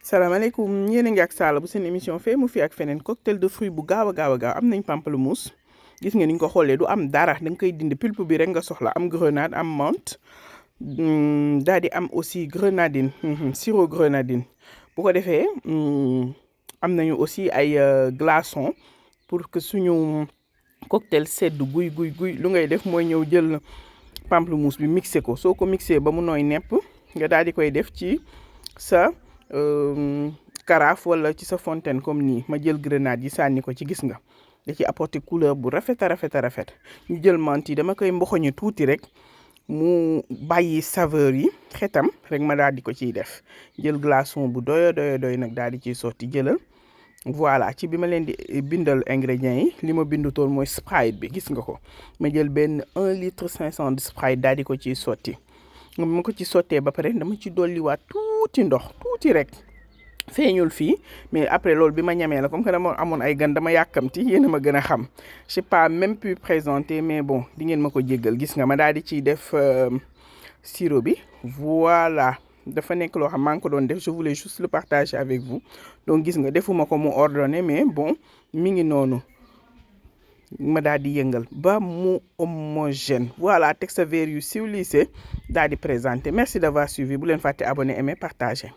salaamaaleykum yéen a ngi ak Sala bu seen émission fee mu fi ak feneen cocktail de fruits bu gaaw a gaaw am nañ pamplemousse gis nga ni ñu ko xoolee du am dara da nga koy dindi pulpe bi rek nga soxla am grenade am menthe daal di am aussi grenadine sirop grenadine bu ko defee am nañu aussi ay glaçons pour que suñu cocktail sedd guy lu ngay def mooy ñëw jël pamplemousse bi mixé ko soo ko mixé ba mu nooy nepp nga daal di koy def ci sa carafe wala ci sa fontaine comme nii ma jël grenade yi sànni ko ci gis nga da ci apporter couleur bu rafet ñu jël menthe yi dama koy mboxoñe tuuti rek mu bàyyi saveur yi xetam rek ma daal di ko ciy def jël glaçon bu doy nag daal di ciy sotti jëlal voilà ci bi ma leen di bindal ingrédients yi li ma bindutoon mooy Sprite bi gis nga ko ma jël benn 1 litre 500 de Sprite daal di ko ciy sotti ma ko ci sottee ba pare dama ci dolliwaat tuuti ndox tuuti rek feeñul fii mais après loolu bi ma ñamee la comme que dama amoon ay gan dama yàkkamti yéen a ma gën a xam je sais pas même pu présenter mais bon di ngeen ma ko jéggal gis nga ma daal di ciy def sirop bi voilà dafa nekk loo xam maa ngi ko doon def je voulais juste le partager avec vous donc gis nga defuma ko mu ordonné mais bon mi ngi noonu ma daal di yëngal ba mu homogène voilà teg sa verre yu civilisé daal di présenter merci d'avoir suivi bu leen fàtte abonné aimer partager